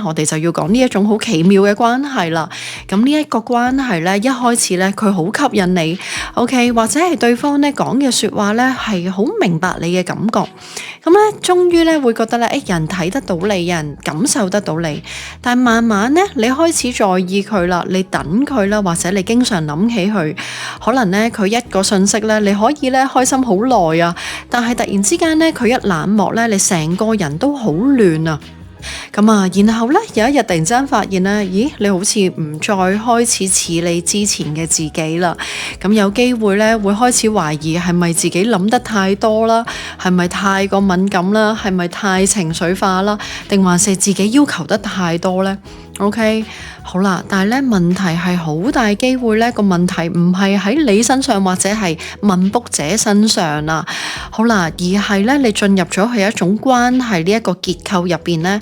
我哋就要講呢一種好奇妙嘅關係啦。咁呢一個關係咧，一開始咧佢好吸引你，OK， 或者係對方咧講嘅說話咧係好明白你嘅感覺。咁咧，終於咧會覺得咧，人睇得到你，人感受得到你。但慢慢咧，你開始在意佢啦，你等佢啦，或者你經常諗起佢，可能咧佢一個信息咧，你可以咧開心好耐啊，但係突然之間咧佢一冷漠咧，你成個人都好亂啊。咁啊，然後咧有一日突然之間發現咧，咦，你好似唔再開始似你之前嘅自己啦。咁有機會咧會開始懷疑係咪自己諗得太多啦，係咪太過敏感啦，係咪太情緒化啦，定還是自己要求得太多呢？OK， 好啦，但係咧問題係好大機會咧個問題唔係喺你身上或者係問卜者身上啦。好啦，而係咧你進入咗去一種關係呢一個結構入邊咧，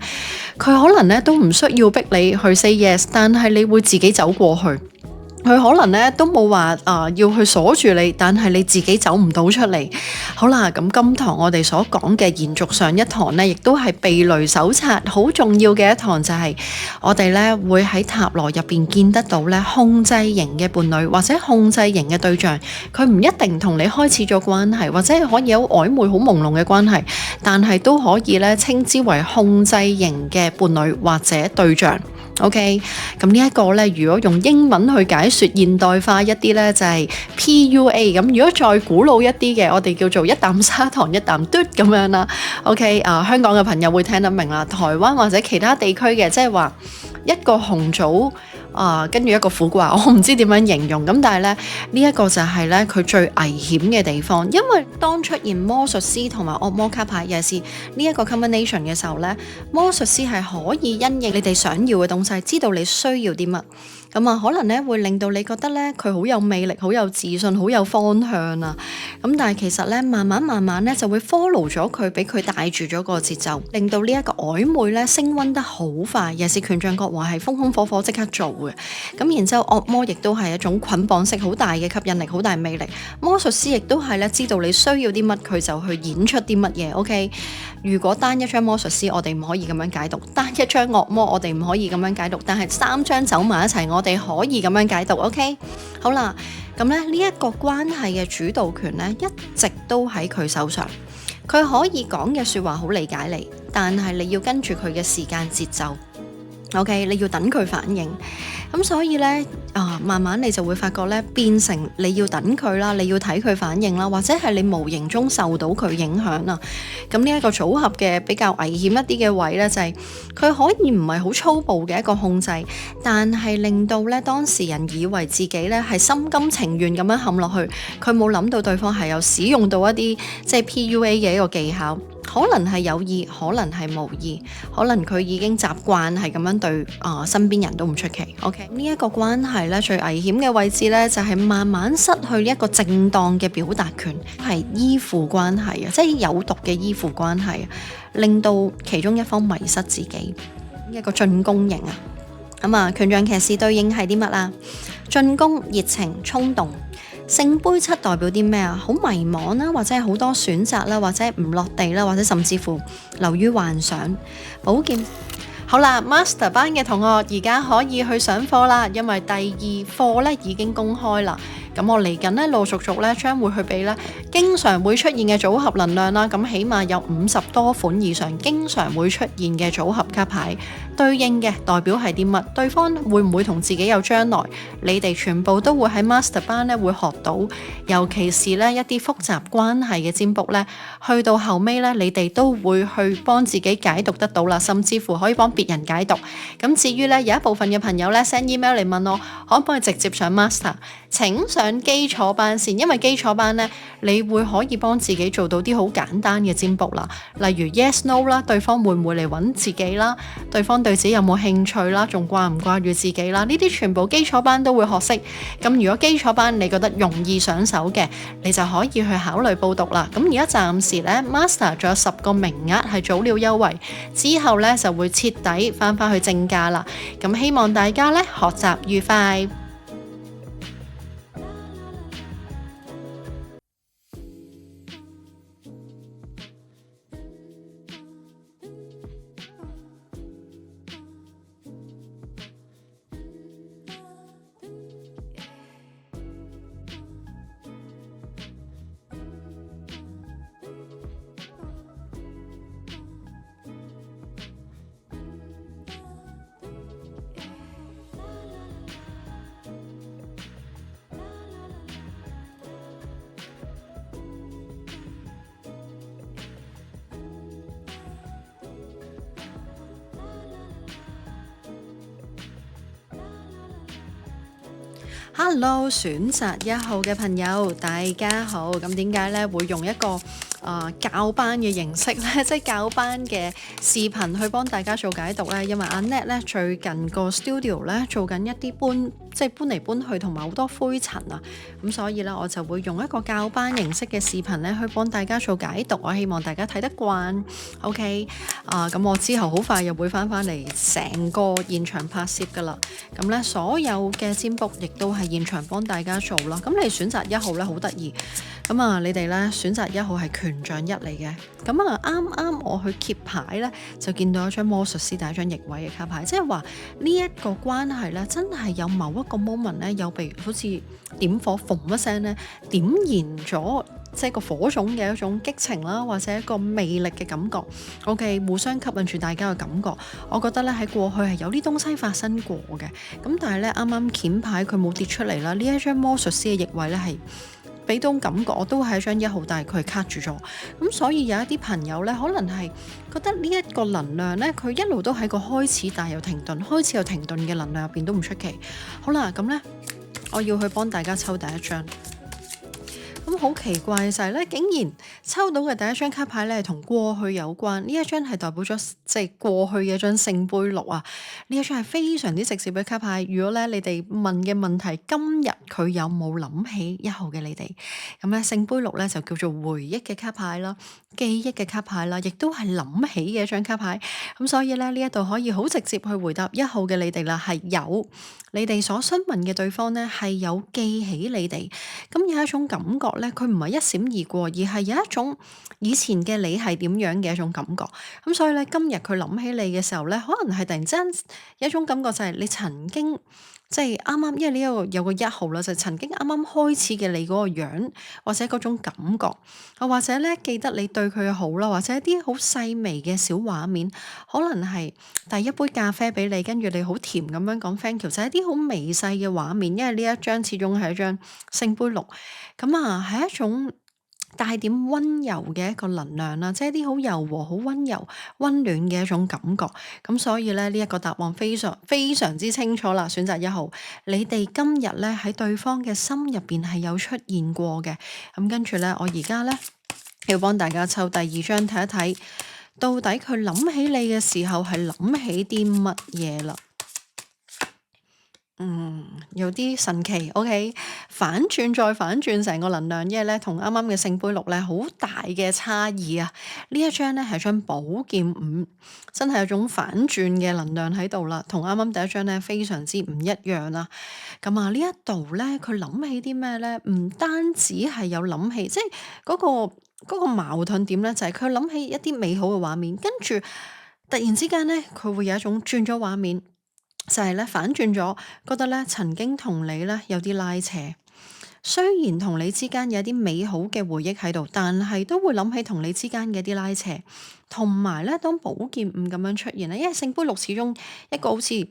佢可能咧都唔需要逼你去 say yes， 但係你會自己走過去。佢可能咧都冇話要去鎖住你，但係你自己走唔到出嚟。好啦，咁今堂我哋所講嘅延續上一堂呢，亦都係避雷手冊好重要嘅一堂，就係我哋咧會喺塔羅入邊見得到咧控制型嘅伴侶或者控制型嘅對象，佢唔一定同你開始咗關係，或者係可以有曖昧好朦朧嘅關係，但係都可以咧稱之為控制型嘅伴侶或者對象。OK， 咁呢一個咧，如果用英文去解說現代化一啲咧，就係 PUA。咁如果再古老一啲嘅，我哋叫做一啖砂糖一啖嘟咁樣啦。OK，香港嘅朋友會聽得明啦。台灣或者其他地區嘅，即係話一個紅棗。跟住一個苦瓜，我唔知點樣形容咁，但係咧呢一個就係咧佢最危險嘅地方，因為當出現魔術師同埋惡魔卡牌，尤其是呢一個 combination 嘅時候咧，魔術師係可以因應你哋想要嘅東西，知道你需要啲乜。咁啊，可能咧會令到你覺得咧佢好有魅力、好有自信、好有方向啊。咁但係其實咧，慢慢咧就會 follow 咗佢，俾佢帶住咗個節奏，令到呢一個曖昧咧升溫得好快。尤其是權杖國王係風風火火即刻做嘅。咁然之後惡魔亦都係一種捆綁式好大嘅吸引力、好大魅力。魔術師亦都係咧知道你需要啲乜，佢就去演出啲乜嘢。OK， 如果單一張魔術師，我哋唔可以咁樣解讀；單一張惡魔，我哋唔可以咁樣解讀。但係三張走埋一齊，我哋可以咁樣解讀。OK， 好啦，咁咧呢一個關係嘅主導權咧，一直都喺佢手上。佢可以講嘅說話好理解你，但係你要跟住佢嘅時間節奏。OK， 你要等佢反應。咁所以咧慢慢你就會發覺咧，變成你要等佢啦，你要睇佢反應啦，或者係你無形中受到佢影響啦。咁呢一個組合嘅比較危險一啲嘅位咧，就係佢可以唔係好粗暴嘅一個控制，但係令到咧當事人以為自己咧係心甘情願咁樣陷落去，佢冇諗到對方係有使用到一啲即係 PUA 嘅一個技巧。可能係有意，可能係無意，可能佢已經習慣係咁樣對身邊人都唔出奇。OK， 呢一個關係咧最危險嘅位置咧就係慢慢失去一個正當嘅表達權，係依附關係啊，即係有毒嘅依附關係，令到其中一方迷失自己，一個進攻型啊。咁啊，權杖騎士對應係啲乜啊？進攻、熱情、衝動。聖杯七代表啲咩啊？好迷茫啦，或者係好多選擇啦，或者唔落地啦，或者甚至乎流於幻想。寶劍，好啦 ，Master 班嘅同學而家可以去上課啦，因為第二課咧已經公開啦。咁我嚟緊咧陸續咧將會去俾咧經常會出現嘅組合能量啦，咁起碼有50多款以上經常會出現嘅組合卡牌對應嘅代表係啲乜？對方會唔會同自己有將來？你哋全部都會喺 Master 班咧會學到，尤其是咧一啲複雜關係嘅占卜咧，去到後尾咧你哋都會去幫自己解讀得到啦，甚至乎可以幫別人解讀。咁至於咧有一部分嘅朋友咧 send email 嚟問我，可唔可以直接上 Master？ 請上基礎班先，因為基礎班咧，你會可以幫自己做到啲好簡單嘅占卜啦，例如 yes no 啦，對方會唔會嚟揾自己啦，對方對自己有冇興趣啦，仲掛唔掛住自己啦，呢啲全部基礎班都會學識。咁如果基礎班你覺得容易上手嘅，你就可以去考慮報讀啦。咁而家暫時咧 Master 仲有10個名額係早鳥優惠，之後咧就會徹底翻去正價啦。咁希望大家咧學習愉快。Hello，選擇一號嘅朋友，大家好。咁點解咧會用一個教班嘅形式咧，即係教班嘅視頻去幫大家做解讀咧？因為阿 Net 咧最近個 studio 咧做緊一啲搬嚟搬去同埋好多灰塵啊，咁所以咧我就會用一個教班形式嘅視頻咧去幫大家做解讀。我希望大家睇得慣。OK，咁我之後好快又會翻嚟成個現場拍攝噶啦。咁咧所有嘅占卜亦都係現場幫大家做啦。咁你選擇一號咧好得意。咁啊，你哋咧選擇一號係權杖一嚟嘅。咁啊，啱啱我去揭牌咧，就見到一張魔術師第一張逆位嘅卡牌，即係話呢一個關係咧，真係有某一個 moment 咧，有譬如好似點火嘣一聲咧，點燃咗即係個火種嘅一種激情啦，或者一個魅力嘅感覺。OK，互相吸引住大家嘅感覺。我覺得咧喺過去係有啲東西發生過嘅。咁但係咧啱啱揭牌佢冇跌出嚟啦。呢一張魔術師嘅逆位咧係俾到感覺，我都係一張一號，但係佢係卡住咗。咁所以有一啲朋友咧，可能係覺得呢一個能量咧，佢一路都喺個開始，但係又停頓，開始又停頓嘅能量入邊都唔出奇。好啦，咁咧我要去幫大家抽第一張。咁好奇怪嘅就係咧，竟然抽到嘅第一張卡牌咧，係同過去有關。呢一張係代表咗即係過去嘅一張聖杯六啊。呢一張係非常之直接嘅卡牌。如果咧你哋問嘅問題，今日佢有冇諗起一號嘅你哋？咁咧聖杯六咧就叫做回憶嘅卡牌啦，記憶嘅卡牌啦，亦都係諗起嘅一張卡牌。咁所以咧呢一度可以好直接去回答一號嘅你哋啦，係有你哋所詢問嘅對方咧係有記起你哋。咁有一種感覺。佢唔係一閃而過，而係有一種以前嘅你係點樣嘅一種感覺。咁所以咧，今日佢諗起你嘅時候咧，可能係突然之間有一種感覺，就係你曾經即係啱啱，因為呢個有個一號啦，就係曾經啱啱開始嘅你嗰個樣，或者嗰種感覺，或者咧記得你對佢好啦，或者一啲好細微嘅小畫面，可能係遞一杯咖啡俾你，跟住你好甜咁樣講 thank you，就係一啲好微細嘅畫面。因為呢一張始終係一張聖杯六。咁啊，係一種帶點溫柔嘅一個能量啦，即係啲好柔和、好溫柔、溫暖嘅一種感覺。咁所以咧，呢一個答案非常非常之清楚啦。選擇一號，你哋今日咧喺對方嘅心入邊係有出現過嘅。咁跟住咧，我而家咧要幫大家抽第二張睇一睇，到底佢諗起你嘅時候係諗起啲乜嘢啦？有啲神奇，OK，反轉再反轉成個能量，因為咧同啱啱嘅聖杯六咧好大嘅差異啊！呢一張咧係張寶劍五，真係有種反轉嘅能量喺度啦，同啱啱第一張咧非常之唔一樣啦。咁啊呢一度咧，佢諗起啲咩咧？唔單止係有諗起，即係嗰個矛盾點咧，就係佢諗起一啲美好嘅畫面，跟住突然之間咧，佢會有一種轉咗畫面。就係咧反轉咗，覺得咧曾經同你咧有啲拉扯，雖然同你之間有啲美好嘅回憶喺度，但係都會諗起同你之間嘅啲拉扯，同埋咧當寶劍五咁樣出現咧，因為聖杯六始終一個好似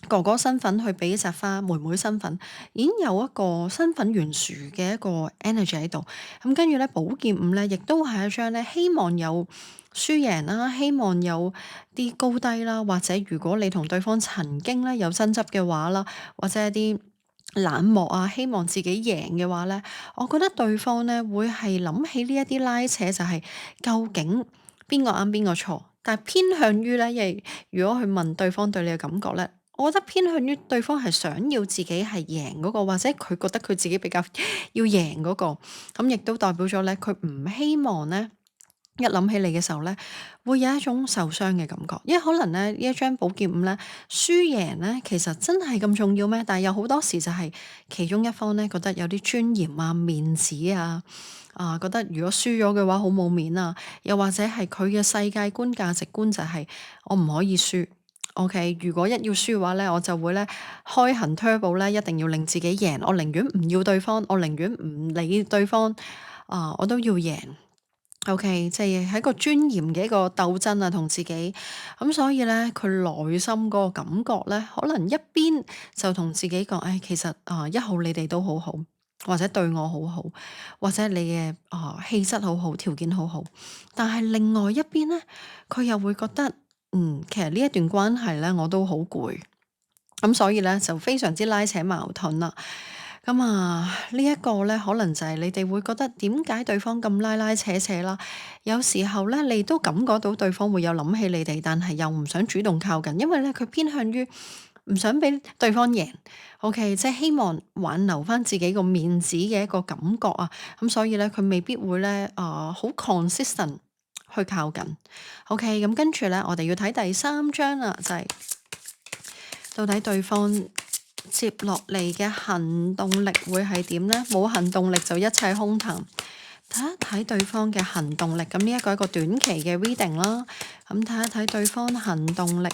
哥哥身份去俾一扎花，妹妹身份已經有一個身份懸殊嘅一個 energy 喺度，咁跟住咧寶劍五咧亦都係一張咧希望有輸贏啦，希望有啲高低啦，或者如果你同對方曾經咧有爭執嘅話啦，或者一啲冷漠啊，希望自己贏嘅話咧，我覺得對方咧會係諗起呢一啲拉扯，就係究竟邊個啱邊個錯，但係偏向於咧，因為如果去問對方對你嘅感覺咧，我覺得偏向於對方係想要自己係贏嗰個，或者佢覺得佢自己比較要贏嗰個，咁亦都代表咗咧佢唔希望咧。一諗起你嘅時候咧，會有一種受傷嘅感覺，因為可能咧呢一張寶劍五咧輸贏咧，其實真係咁重要咩？但係有好多時就係其中一方咧覺得有啲尊嚴啊、面子啊，覺得如果輸咗嘅話好冇面啊，又或者係佢嘅世界觀、價值觀就係我唔可以輸。OK，如果一要輸嘅話咧，我就會咧開行 turbo 咧，一定要令自己贏，我寧願唔要對方，我寧願唔理對方，我都要贏。OK，即係喺個尊嚴嘅一個鬥爭啊，同自己咁，所以咧佢內心嗰個感覺咧，可能一邊就同自己講，其實一號你哋都好好，或者對我好好，或者你嘅氣質好好，條件好好，但係另外一邊咧，佢又會覺得，其實呢一段關係咧，我都好攰。咁所以咧就非常之拉扯矛盾啦。咁啊，呢一個咧可能就係你哋會覺得點解對方咁拉拉扯扯啦？有時候咧，你都感覺到對方會有諗起你哋，但係又唔想主動靠近，因為咧佢偏向於唔想俾對方贏，OK，即係希望挽留翻自己個面子嘅一個感覺啊。咁所以咧，佢未必會咧好 consistent 去靠近。OK，咁跟住咧，我哋要睇第三章啦，就係到底對方接落嚟嘅行動力會係點呢？冇行動力就一切空談。睇一睇對方嘅行動力，咁呢一個係一個短期嘅 reading 啦。咁睇一睇對方行動力。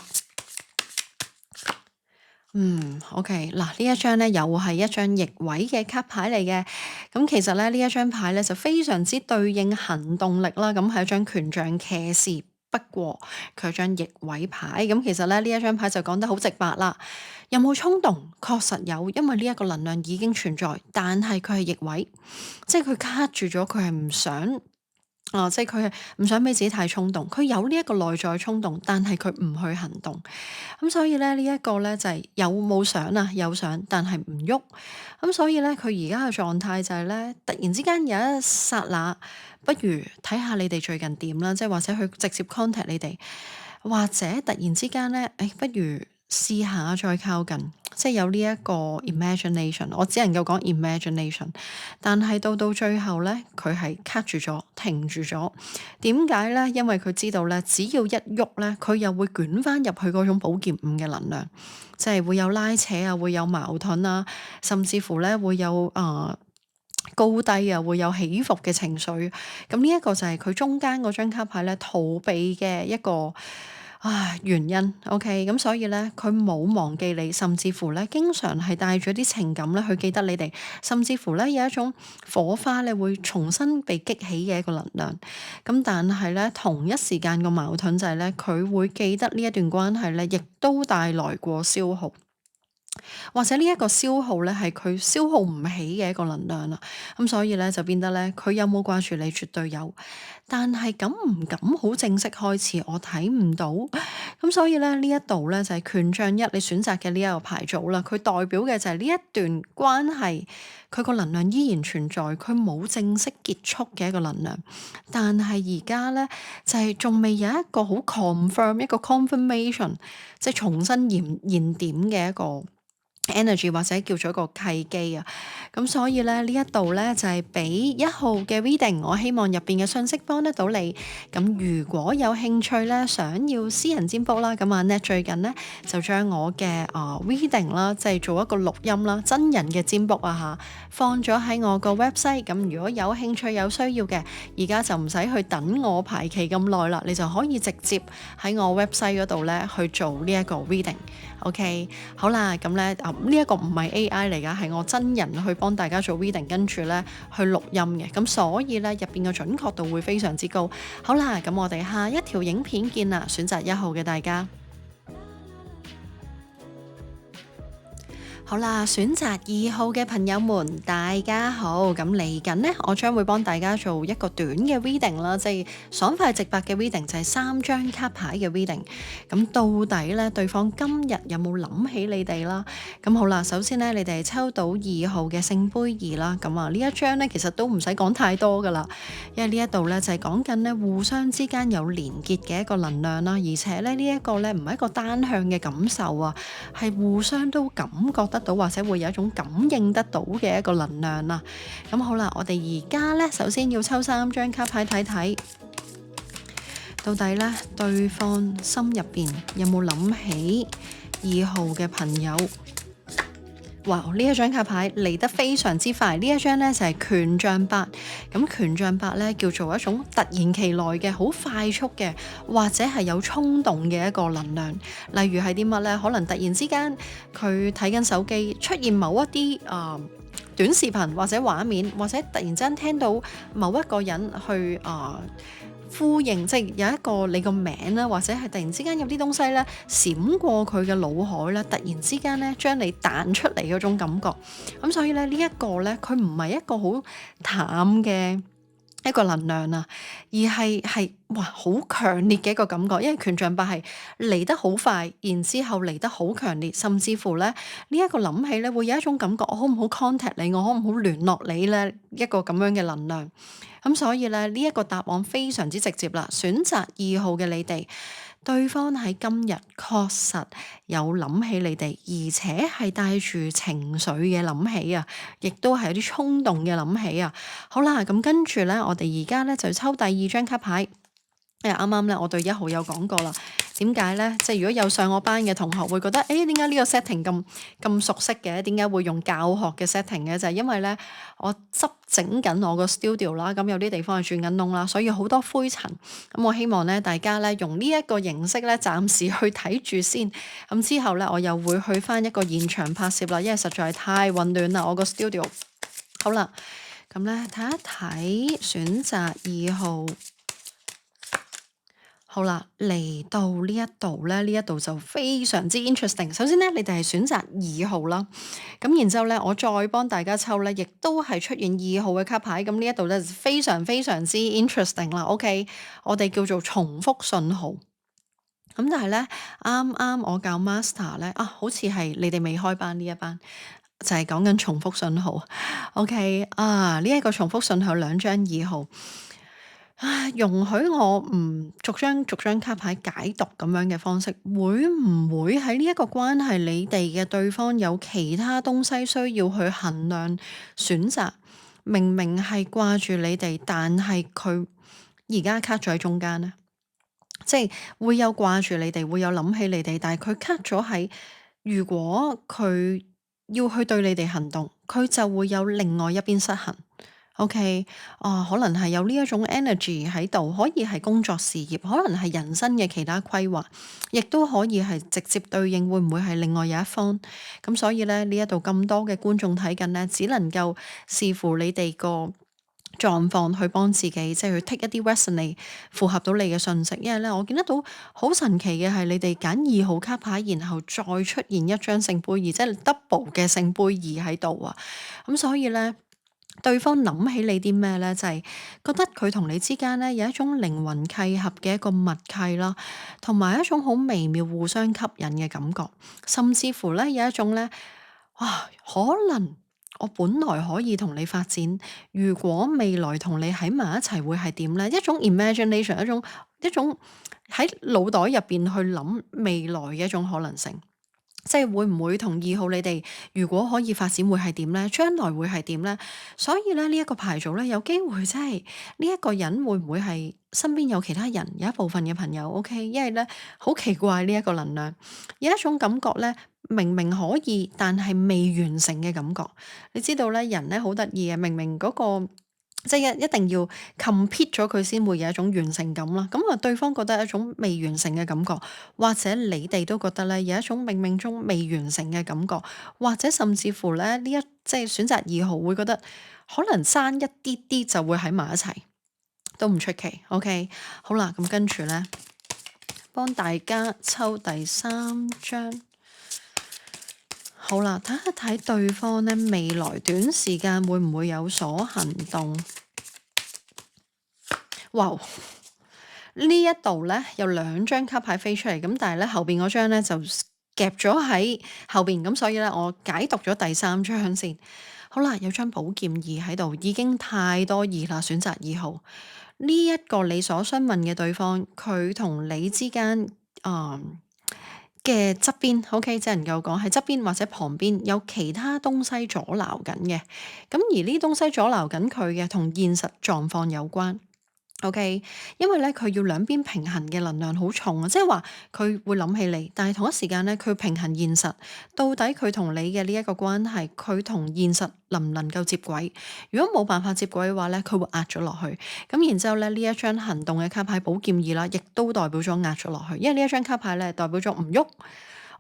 OK，嗱呢一張咧又係一張逆位嘅卡牌嚟嘅。咁其實咧呢一張牌咧就非常之對應行動力啦。咁係一張權杖騎士，不過佢係張逆位牌。咁其實咧呢一張牌就講得好直白啦。有冇衝動？確實有，因為呢一個能量已經存在，但係佢係逆位，即係佢卡住咗，佢係唔想。即係佢係唔想俾自己太衝動，佢有呢一個內在衝動，但係佢唔去行動，咁所以咧呢一個咧就係有冇想啊，有想，但係唔喐，咁所以咧佢而家嘅狀態就係咧突然之間有一剎那，不如睇下你哋最近點啦，即係或者去直接 contact 你哋，或者突然之間咧，不如試下再靠近。即係有呢一個 imagination，我只能夠講 imagination，但係到最後咧，佢係卡住咗，停住咗。點解咧？因為佢知道咧，只要一喐咧，佢又會捲翻入去嗰種寶劍五嘅能量，即係會有拉扯啊，會有矛盾啊，甚至乎咧會有高低啊，會有起伏嘅情緒。咁呢一個就係佢中間嗰張卡牌咧逃避嘅一個原因。OK，咁所以咧佢冇忘記你，甚至乎咧經常係帶住啲情感咧去記得你哋，甚至乎咧有一種火花咧會重新被激起嘅一個能量。咁但係咧同一時間個矛盾就係咧佢會記得呢一段關係咧，亦都帶來過消耗。或者呢一個消耗咧係佢消耗唔起嘅一個能量啦，咁所以咧就變得咧佢有冇掛住你，絕對有，但係敢唔敢好正式開始，我睇唔到，咁所以咧呢一度咧就係權杖一，你選擇嘅呢一個牌組啦，佢代表嘅就係呢一段關係，佢個能量依然存在，佢冇正式結束嘅一個能量，但係而家咧就係仲未有一個好 confirm 一個 confirmation，即係重新燃點嘅一個energy 或者叫做一個契機啊，咁所以咧呢一度咧就係俾1號嘅 reading，我希望入邊嘅信息幫得到你。咁如果有興趣咧，想要私人占卜啦，咁啊 Net 最近咧就將我嘅reading 啦，即係做一個錄音啦，真人嘅占卜啊吓，放咗喺我個 website。咁如果有興趣有需要嘅，而家就唔使去等我排期咁耐啦，你就可以直接喺我 website 嗰度咧去做呢一個 reading。OK， 好啦，咁咧呢一個唔係 AI 嚟㗎，係我真人去幫大家做 reading，跟住咧去錄音嘅，咁所以咧入邊嘅準確度會非常之高。好啦，咁我哋下一條影片見啦，選擇1號嘅大家。好啦，選擇2號嘅朋友們，大家好。咁嚟緊呢，我將會幫大家做一個短嘅 reading 啦，即係爽快直白嘅 reading，就係3張卡牌嘅 reading。咁到底呢，對方今日有冇諗起你哋啦？咁好啦，首先呢，你哋抽到2號嘅聖杯2啦。咁啊，呢一張呢，其實都唔使講太多噶啦，因為呢一度呢，就係講緊呢互相之間有連結嘅一個能量啦，而且呢，呢一個呢，唔係一個單向嘅感受啊，係互相都感覺得到或者會有一種感應得到嘅一個能量啦。咁好啦，我哋而家呢，首先要抽3張卡牌睇睇，到底呢，對方心入邊有冇諗起2號嘅朋友？哇！呢一張卡牌嚟得非常之快，呢一張呢，就係權杖8。咁權杖8呢，叫做一種突然其來嘅好快速嘅，或者係有衝動嘅一個能量。例如係啲乜呢？可能突然之間佢睇緊手機，出現某一啲短視頻或者畫面，或者突然之間聽到某一個人去呼應，即係有一個你個名啦，或者係突然之間有啲東西咧閃過佢嘅腦海咧，突然之間咧將你彈出嚟嗰種感覺。咁所以咧呢一個咧，佢唔係一個好淡嘅一個能量啊，而係哇好強烈嘅一個感覺，因為權杖八係嚟得好快，然之後嚟得好強烈，甚至乎咧呢一個諗起咧會有一種感覺，我好唔好 contact 你，我好唔好聯絡你咧一個咁樣嘅能量。咁所以咧呢一個答案非常之直接啦，選擇二號嘅你哋。對方喺今日確實有諗起你哋，而且係帶住情緒嘅諗起啊，亦都係有啲衝動嘅諗起啊。好啦，咁跟住咧，我哋而家咧就抽第二張卡牌。啱啱咧，我對一號有講過啦。點解咧？即係如果有上我班嘅同學會覺得，誒點解呢個 setting 咁熟悉嘅？點解會用教學嘅 setting 嘅？就係因為咧，我執整緊我個 studio 啦，咁有啲地方係轉緊窿啦，所以好多灰塵。咁我希望咧，大家咧用呢一個形式咧，暫時去睇住先。咁之後咧，我又會去翻一個現場拍攝啦，因為實在係太混亂啦，我個 studio。好啦，咁咧睇一睇選擇二號。好啦，嚟到呢一度咧，呢一度就非常之 interesting。首先咧，你哋係選擇二號啦，咁然之後咧，我再幫大家抽咧，亦都係出現二號嘅卡牌。咁呢一度咧，非常非常之 interesting 啦。OK，我哋叫做重複信號。咁但係咧，啱啱我教 master 咧，好似係你哋未開班呢一班，就係講緊重複信號。OK，呢一個重複信號兩張二號。容許我唔逐張卡牌解讀咁樣嘅方式，會唔會喺呢一個關係，你哋嘅對方有其他東西需要去衡量選擇？明明係掛住你哋，但係佢而家卡咗喺中間呢？即係會有掛住你哋，會有諗起你哋，但係佢卡咗喺，如果佢要去對你哋行動，佢就會有另外一邊失衡。OK，可能係有呢一種 energy 喺度，可以係工作事業，可能係人生嘅其他規劃，亦都可以係直接對應，會唔會係另外有一方？咁所以咧，呢一度咁多嘅觀眾睇緊呢，只能夠視乎你哋個狀況去幫自己，即係去 take 一啲 resonate 符合到你嘅信息。因為咧，我見得到好神奇嘅係，你哋揀二號卡牌，然後再出現一張聖杯二，即係 double 嘅聖杯二喺度啊！咁所以咧。對方諗起你啲咩呢？就係覺得佢同你之間呢有一種靈魂契合嘅一個默契啦，同埋一種好微妙互相吸引嘅感覺，甚至乎呢有一種呢，可能我本來可以同你發展，如果未來同你喺埋一齊會係點呢？一種 imagination，一種喺腦袋入邊去諗未來嘅一種可能性。即係會唔會同二號你哋如果可以發展會係點呢？將來會係點呢？所以咧呢一個牌組咧有機會即係呢一個人會唔會係身邊有其他人，有一部分嘅朋友 OK，因為咧好奇怪呢一個能量，有一種感覺咧明明可以但係未完成嘅感覺。你知道咧人咧好得意嘅，明明嗰個。即係一定要 complete 咗佢先會有一種完成感啦。咁對方覺得一種未完成嘅感覺，或者你哋都覺得咧有一種冥冥中未完成嘅感覺，或者甚至乎咧即係選擇二號會覺得可能爭一啲啲就會喺埋一齊，都唔出奇。OK，好啦，咁跟住咧幫大家抽第三張。好啦，睇一睇對方咧，未來短時間會唔會有所行動？哇！呢一度咧有兩張卡牌飛出嚟，咁但係咧後邊嗰張咧就夾咗喺後邊，咁所以咧我解讀咗第三張先。好啦，有張寶劍二喺度，已經太多二啦，選擇二號。呢一個你所詢問嘅對方，佢同你之間嘅側邊，OK，只能夠講喺側邊或者旁邊有其他東西阻撓緊嘅，咁而呢東西阻撓緊佢嘅，同現實狀況有關。OK，因為咧佢要兩邊平衡嘅能量好重啊，即係話佢會諗起你，但係同一時間咧佢平衡現實，到底佢同你嘅呢一個關係，佢同現實能唔能夠接軌？如果冇辦法接軌嘅話咧，佢會壓咗落去。咁然之後咧呢一張行動嘅卡牌寶劍二啦，亦都代表咗壓咗落去，因為呢一張卡牌咧代表咗唔喐。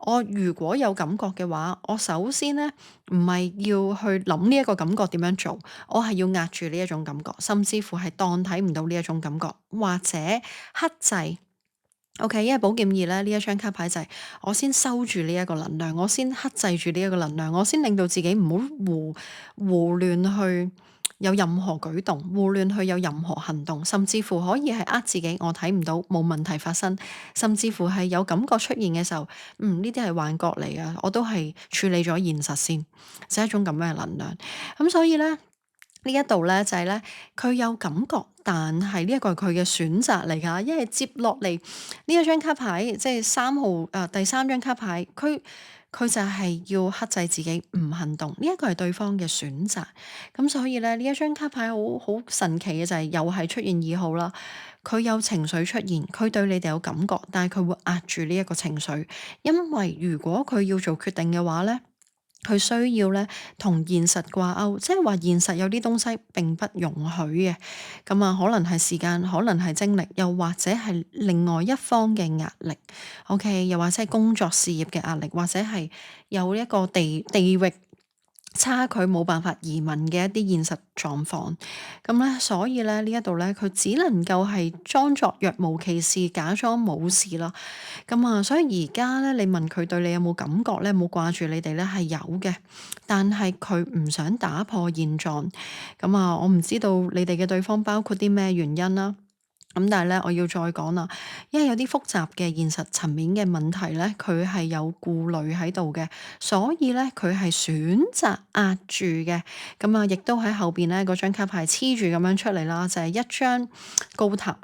我如果有感覺嘅話，我首先咧唔係要去諗呢一個感覺點樣做，我係要壓住呢一種感覺，甚至乎係當睇唔到呢一種感覺，或者克制。OK，因為寶劍二咧呢一張卡牌就係我先收住呢一個能量，我先克制住呢一個能量，我先令到自己唔好胡亂去有任何舉動，胡亂去有任何行動，甚至乎可以係自己，我睇唔到，冇問題發生，甚至乎係有感覺出現嘅時候，呢啲係幻覺嚟㗎，我都係處理咗現實先，就係一種咁樣嘅能量。咁所以咧。呢一度咧就係咧，佢有感覺，但係呢一個係佢嘅選擇嚟㗎。因為接落嚟呢一張卡牌，即係第三張卡牌，佢就係要克制自己唔行動。呢一個係對方嘅選擇。咁所以咧，呢一張卡牌好神奇嘅就係又係出現二號啦。佢有情緒出現，佢對你哋有感覺，但係佢會壓住呢一個情緒，因為如果佢要做決定嘅話咧。佢需要咧同現實掛鈎，即係話現實有啲東西並不容許嘅，咁啊可能係時間，可能係精力，又或者係另外一方嘅壓力，OK，又或者係工作事業嘅壓力，或者係有一個地域差距冇辦法移民嘅一啲現實狀況，咁咧，所以咧呢一度咧，佢只能夠係裝作若無其事，假裝冇事啦。咁啊，所以而家咧，你問佢對你有冇感覺咧，冇掛住你哋咧，係有嘅，但係佢唔想打破現狀。咁啊，我唔知道你哋嘅對方包括啲咩原因啦。咁但係咧，我要再講啦，因為有啲複雜嘅現實層面嘅問題咧，佢係有顧慮喺度嘅，所以咧佢係選擇壓住嘅。咁啊，亦都喺後邊咧嗰張卡牌黐住咁樣出嚟啦，就係一張高塔。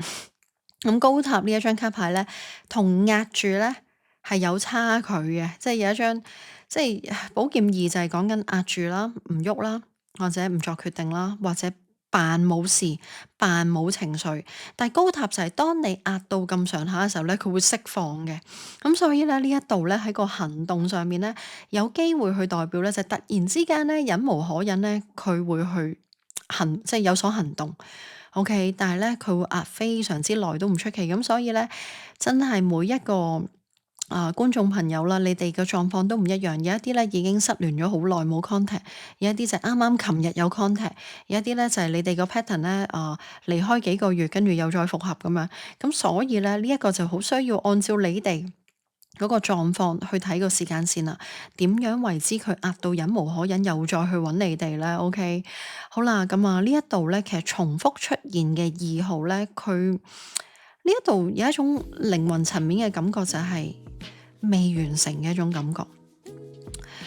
咁高塔呢一張卡牌咧，同壓住咧係有差距嘅，即係有一張即係寶劍二就係講緊壓住啦，唔喐啦，或者唔作決定啦，或者扮冇事，扮冇情緒。但係高塔就係當你壓到咁上下嘅時候咧，佢會釋放嘅。咁所以咧呢一度咧喺個行動上面咧，有機會去代表咧就突然之間咧忍無可忍咧，佢會去即係有所行動。OK，但係咧佢會壓非常之耐都唔出奇。咁所以咧真係每一個觀眾朋友啦，你哋嘅狀況都唔一樣，有一啲咧已經失聯咗好耐冇 contact，有一啲就啱啱琴日有 contact，有一啲咧就係你哋個 pattern 咧離開幾個月，跟住又再復合咁樣。咁所以咧呢一個就好需要按照你哋嗰個狀況去睇個時間線啦，點樣為之佢壓到忍無可忍，又再去揾你哋咧？OK，好啦，咁啊呢一度咧，其實重複出現嘅二號咧，佢呢一度有一種靈魂層面嘅感覺，就係未完成嘅一種感覺。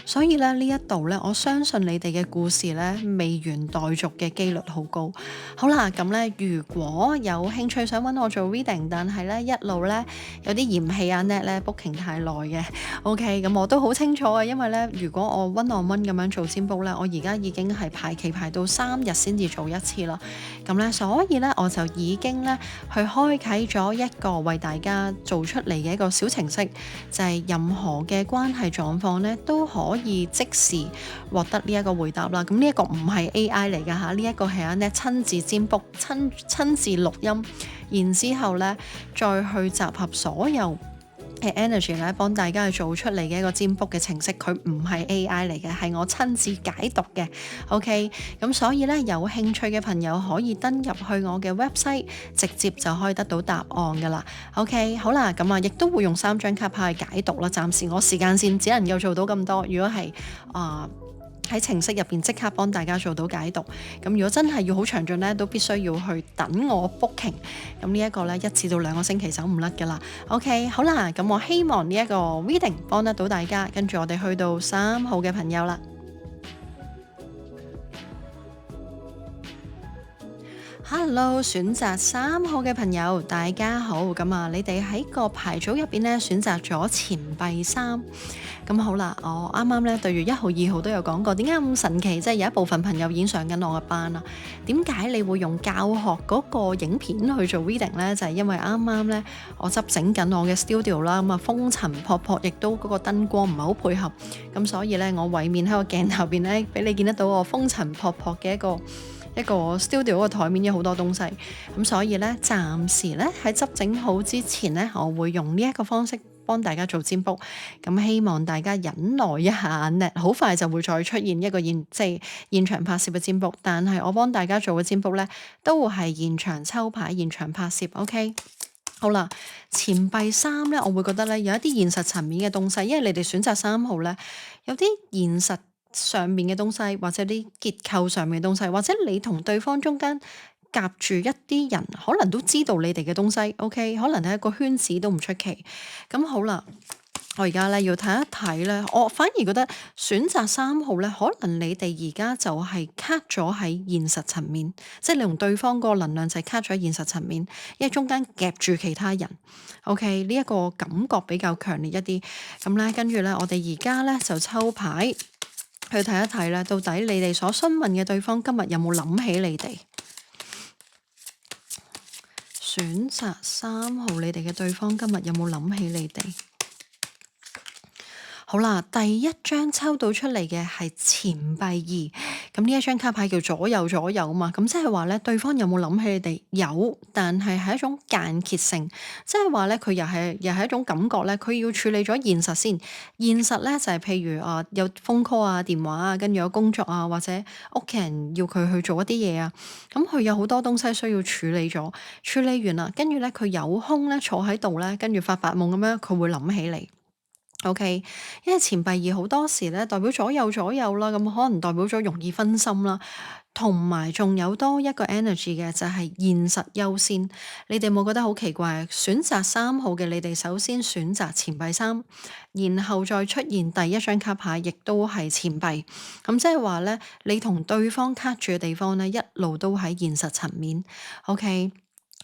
所以咧呢一度咧，我相信你哋嘅故事咧未完待續嘅機率好高。好啦，咁咧如果有興趣想揾我做 reading，但係咧一路咧有啲嫌棄阿 Net 咧 booking 太耐嘅，OK，咁我都好清楚啊，因為咧如果我 one on one 咁樣做占卜咧，我而家已經係排期排到3日先至做一次啦。咁咧所以咧我就已經咧去開啟咗一個為大家做出嚟嘅一個小程式，就係任何嘅關係狀況咧都可以即時獲得呢一個回答啦。咁呢一個唔係 AI 嚟㗎吓，呢一個係阿 Net 親自占卜、親自錄音，然之後咧再去集合所有energy 咧，幫大家去做出嚟嘅一個占卜嘅程式，佢唔係 AI 嚟嘅，係我親自解讀嘅。OK，咁所以咧有興趣嘅朋友可以登入去我嘅 website，直接就可以得到答案噶啦。OK，好啦，咁啊，亦都會用3張卡牌去解讀啦。暫時我時間線只能夠做到咁多，如果係喺程式入邊即刻幫大家做到解讀，咁如果真係要好詳盡咧，都必須要去等我 booking，咁呢一個咧1至到2個星期走唔甩噶啦。OK， 好啦，咁我希望呢一個 reading 幫得到大家，跟住我哋去到3號嘅朋友啦。Hello，選擇3號嘅朋友，大家好。咁啊，你哋喺個牌組入邊咧選擇咗錢幣3。咁好啦，我啱啱咧對住1號、2號都有講過，點解咁神奇？即係有一部分朋友已經上緊我嘅班啦。點解你會用教學嗰個影片去做 reading 咧？就係因為啱啱咧我執整緊我嘅 studio 啦，咁啊風塵僕僕，亦都嗰個燈光唔係好配合，咁所以咧我位面喺個鏡頭邊咧，俾你見得到我風塵僕僕嘅一個 studio 個台面有好多東西，咁所以咧暫時咧喺執整好之前咧，我會用呢一個方式幫大家做占卜，咁希望大家忍耐一下咧，好快就會再出現一個即係現場拍攝嘅占卜，但係我幫大家做嘅占卜咧都會係現場抽牌、現場拍攝。OK， 好啦，錢幣3咧，我會覺得咧有一啲現實層面嘅東西，因為你哋選擇3號咧，有啲現實上面嘅東西，或者啲結構上面嘅東西，或者你同對方中間夾住一啲人，可能都知道你哋嘅東西，OK，可能係一個圈子都唔出奇。咁好啦。我而家咧要睇一睇咧，我反而覺得選擇3號咧，可能你哋而家就係卡咗喺現實層面，即係你同對方個能量就係卡咗喺現實層面，因為中間夾住其他人。OK，呢一個感覺比較強烈一啲。咁咧，跟住咧，我哋而家咧就抽牌去睇一睇咧，到底你哋所詢問嘅對方今日有冇諗起你哋？選擇3號，你哋嘅對方今日有冇諗起你哋？好啦，第一張抽到出嚟嘅係錢幣二，咁呢一張卡牌叫左右左右嘛，咁即係話咧，對方有冇諗起你哋？有，但係一種間歇性，即係話咧，佢又係一種感覺咧，佢要處理咗現實先，現實咧就係譬如有 phone call 啊、電話啊，跟住有工作啊，或者屋企人要佢去做一啲嘢啊，咁佢有好多東西需要處理咗，處理完啦，跟住咧佢有空咧坐喺度咧，跟住發白夢咁樣，佢會諗起你。OK，因為錢幣二好多時咧代表左右左右啦，咁可能代表咗容易分心啦，同埋仲有多一個 energy 嘅就係現實優先。你哋冇覺得好奇怪？選擇3號嘅你哋首先選擇錢幣3，然後再出現第一張卡牌，亦都係錢幣。咁即係話咧，你同對方卡住嘅地方咧，一路都喺現實層面。OK。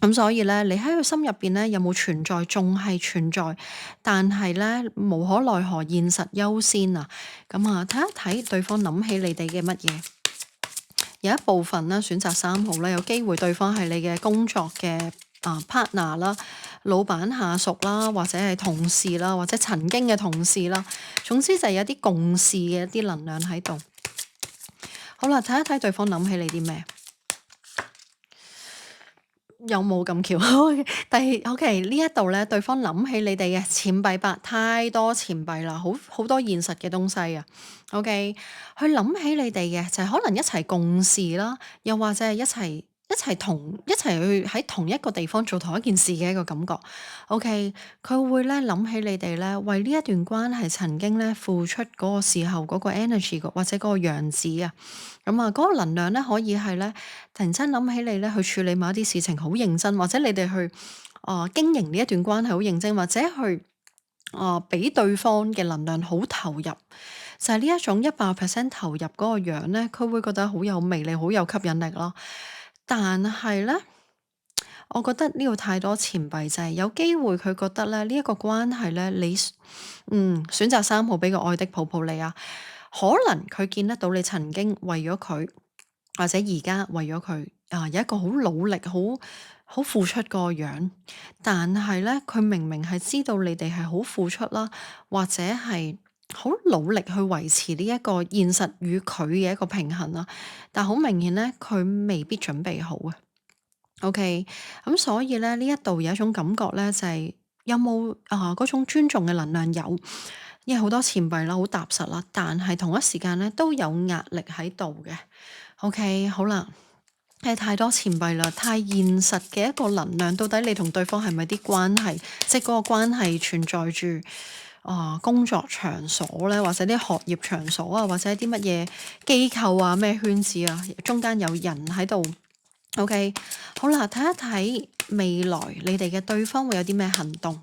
咁所以咧，你喺佢心入邊咧有冇存在？仲係存在，但係咧無可奈何，現實優先啊！咁啊，睇一睇對方諗起你哋嘅乜嘢？有一部分咧選擇3號咧，有機會對方係你嘅工作嘅partner 啦、老闆下屬啦，或者係同事啦，或者曾經嘅同事啦。總之就係有啲共事嘅一啲能量喺度。好啦，睇一睇對方諗起你啲咩？有冇咁巧？OK 呢一度咧，對方諗起你哋嘅錢幣八，太多錢幣啦，好多現實嘅東西啊。OK，佢諗起你哋嘅就係可能一齊共事啦，又或者係一齊去喺同一個地方做同一件事嘅一個感覺。OK，佢會咧諗起你哋咧，為呢一段關係曾經咧付出嗰個時候嗰個 energy 或者嗰個樣子啊。咁啊，嗰個能量咧可以係咧突然間諗起你咧去處理某一啲事情好認真，或者你哋去經營呢一段關係好認真，或者去俾對方嘅能量好投入，就係呢一種100% 投入嗰個樣咧，佢會覺得好有魅力、好有吸引力咯。但係咧，我覺得呢度太多錢幣就係有機會佢覺得咧呢一個關係咧，你選擇3號俾個愛的抱抱你啊。可能佢見得到你曾經為咗佢，或者而家為咗佢有一個好努力、好付出個樣，但係咧佢明明係知道你哋係好付出啦，或者係好努力去維持呢一個現實與佢嘅一個平衡啦，但好明顯咧佢未必準備好啊。OK，咁所以咧呢一度有一種感覺咧就係有冇嗰種尊重嘅能量有。因為好多錢幣啦，好踏實啦，但係同一時間咧都有壓力喺度嘅。OK，好啦，太多錢幣啦，太現實嘅一個能量，到底你同對方係咪啲關係？即係嗰個關係存在住工作場所咧，或者啲學業場所啊，或者啲乜嘢機構啊，咩圈子啊，中間有人喺度。OK，好啦，睇一睇未來你哋嘅對方會有啲咩行動。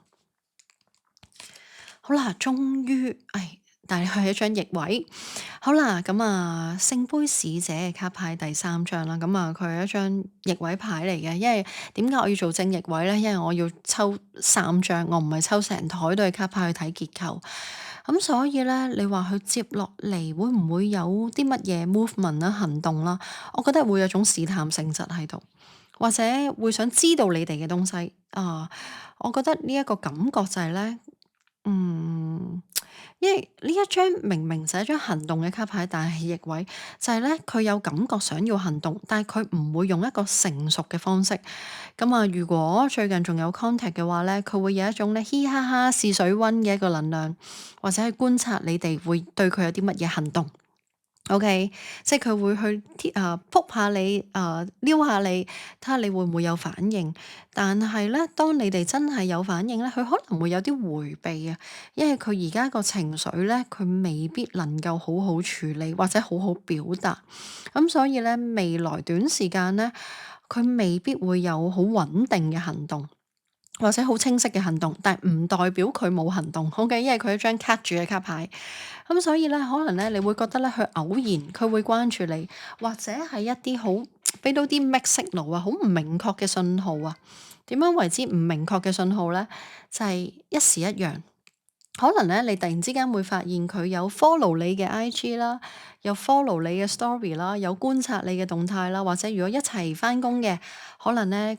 好啦，終於，但係佢係一張逆位。好啦，咁聖杯使者嘅卡牌第3張啦，咁佢係一張逆位牌嚟嘅。因為點解我要做正逆位咧？因為我要抽3張，我唔係抽成台都係卡牌去睇結構。咁所以咧，你話佢接落嚟會唔會有啲乜嘢 movement 啦、行動啦？我覺得會有種試探性質喺度，或者會想知道你哋嘅東西我覺得呢一個感覺就係咧。因為呢一張明明就係一張行動嘅卡牌，但係逆位就係咧，佢有感覺想要行動，但係佢唔會用一個成熟嘅方式。咁如果最近仲有 contact 嘅話咧，佢會有一種咧嘻哈哈試水溫嘅一個能量，或者係觀察你哋會對佢有啲乜嘢行動。OK，即係佢會去撲下你，撩下你，睇下你會唔會有反應。但係咧，當你哋真係有反應咧，佢可能會有啲迴避啊，因為佢而家個情緒咧，佢未必能夠好好處理或者好好表達。咁所以咧，未來短時間咧，佢未必會有好穩定嘅行動。或者好清晰嘅行動，但係唔代表佢冇行動，OK？因為佢一張卡住嘅卡牌，咁所以咧，可能咧，你會覺得咧，佢偶然佢會關注你，或者係一啲好俾到啲 mixed signal 啊，好唔明確嘅信號啊。點樣為之唔明確嘅信號咧？就係一時一樣。可能咧，你突然之間會發現佢有 follow 你嘅 IG 啦，有 follow 你嘅 story 啦，有觀察你嘅動態啦，或者如果一齊翻工嘅，可能咧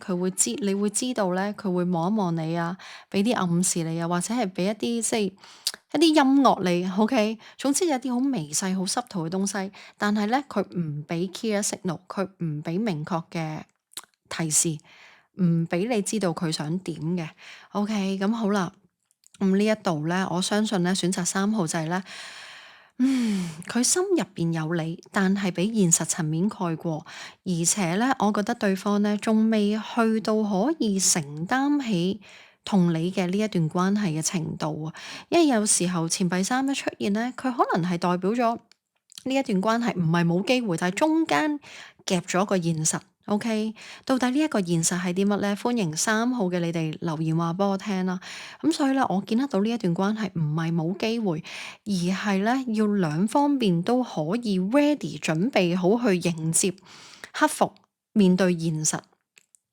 你會知道咧，佢會望一望你啊，俾啲暗示你啊，或者係俾一啲即係一啲音樂你，OK？總之有啲好微細、好濕圖嘅東西，但係咧佢唔俾 clear signal，佢唔俾明確嘅提示，唔俾你知道佢想點嘅，OK？咁好啦。呢一度咧，我相信咧，選擇3號就係咧，佢心入邊有你，但係俾現實層面蓋過，而且咧，我覺得對方咧仲未去到可以承擔起同你嘅呢一段關係嘅程度啊，因為有時候錢幣三一出現咧，佢可能係代表咗呢一段關係唔係冇機會，但係中間夾咗個現實。OK，到底呢一個現實係啲乜呢？歡迎3號嘅你哋留言話俾我聽啦。咁所以咧，我見得到呢一段關係唔係冇機會，而係咧要兩方面都可以 ready 準備好去迎接、克服、面對現實。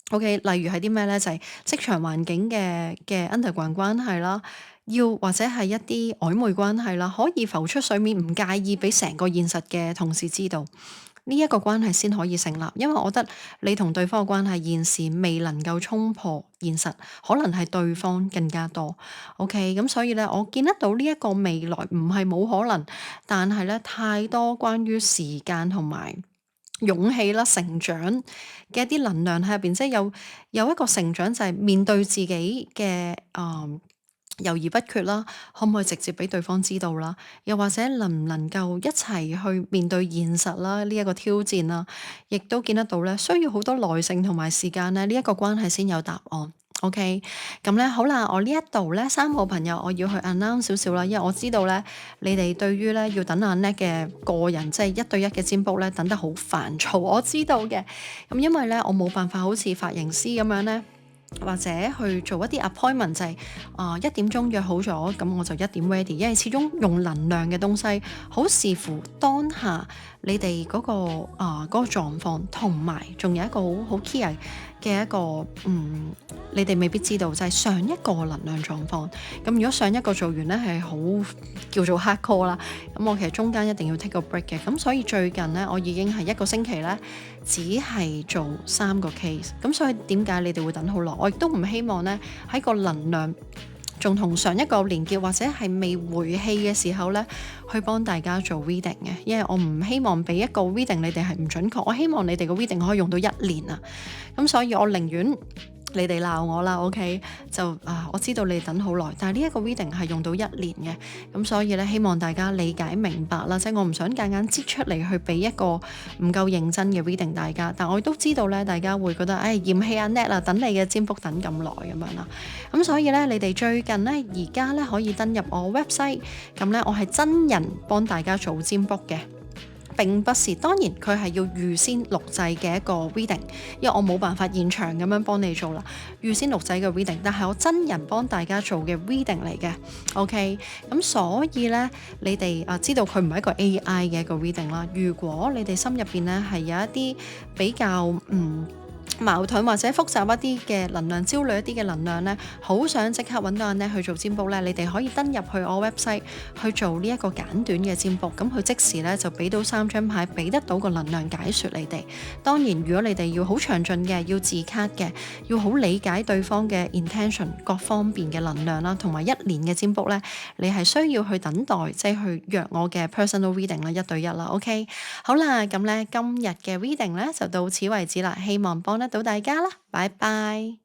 OK，例如係啲咩咧？就係職場環境嘅 underground 關係啦，或者係一啲曖昧關係啦，可以浮出水面，唔介意俾成個現實嘅同事知道。呢一個關係先可以成立，因為我覺得你同對方嘅關係現時未能夠衝破現實，可能係對方更加多。OK，咁所以咧，我見得到呢一個未來唔係冇可能，但係咧太多關於時間同埋勇氣啦、成長嘅一啲能量喺入邊，即係有一個成長就係面對自己嘅猶豫不決啦，可唔可以直接俾對方知道啦？又或者能唔能夠一齊去面對現實啦？呢一個挑戰啦，亦都見得到咧，需要好多耐性同埋時間咧，呢一個關係先有答案。OK，咁咧好啦，我呢一度咧3號朋友，我要去 announce 少少啦，因為我知道咧，你哋對於咧要等阿 Net 嘅個人即係1對1嘅占卜咧，等得好煩躁，我知道嘅。咁因為咧，我冇辦法好似髮型師咁樣咧。或者去做一啲 appointment 就係1點鐘約好咗，咁我就1點 ready，因為始終用能量嘅東西，好視乎當下你哋嗰個狀況，同埋仲有一個好 key 嘅一個你哋未必知道就係上一個能量狀況。咁如果上一個做完呢，係好叫做 hard core 啦，咁我其實中間一定要 take 個 break 嘅。咁所以最近呢，我已經係1個星期呢，只係做3個 case。咁所以點解你哋會等好耐？我亦都唔希望呢，喺個能量仲同上一個連結或者係未回氣嘅時候呢，去幫大家做 reading 嘅，因為我唔希望俾一個 reading 你哋係唔準確，我希望你哋個 reading 可以用到1年啊，咁所以我寧願你哋鬧我啦，OK？我知道你哋等好耐，但係呢一個 reading 係用到1年嘅，咁所以咧希望大家理解明白啦，即係我唔想夾硬擠出嚟去俾一個唔夠認真嘅 reading 大家，但我亦都知道咧，大家會覺得嫌棄阿 Net 啊，等你嘅占卜等咁耐咁樣啦，咁所以咧你哋最近咧而家咧可以登入我 website，咁咧我係真人幫大家做占卜嘅。並不是，當然佢係要預先錄製嘅一個 reading，因為我冇辦法現場咁樣幫你做啦。預先錄製嘅 reading，但係我真人幫大家做嘅 reading 嚟嘅。OK，咁所以呢，你哋知道佢唔係一個 AI 嘅一個 reading 啦。如果你哋心入邊呢係有一啲比較矛盾或者複雜一啲嘅能量，焦慮一啲嘅能量呢，好想即刻揾到阿 Net 去做占卜呢，你哋可以登入去我 website 去做呢一個簡短嘅占卜，咁佢即時呢就俾到3張牌，俾得到個能量解說你哋。當然如果你哋要好詳盡嘅，要字卡嘅，要好理解對方嘅 intention 各方面嘅能量啦，同埋1年嘅占卜呢，你係需要去等待，即係去約我嘅 personal reading 啦，1對1啦。OK， 好啦，咁呢今日嘅 reading 呢就到此為止啦，希望幫得到大家啦，拜拜。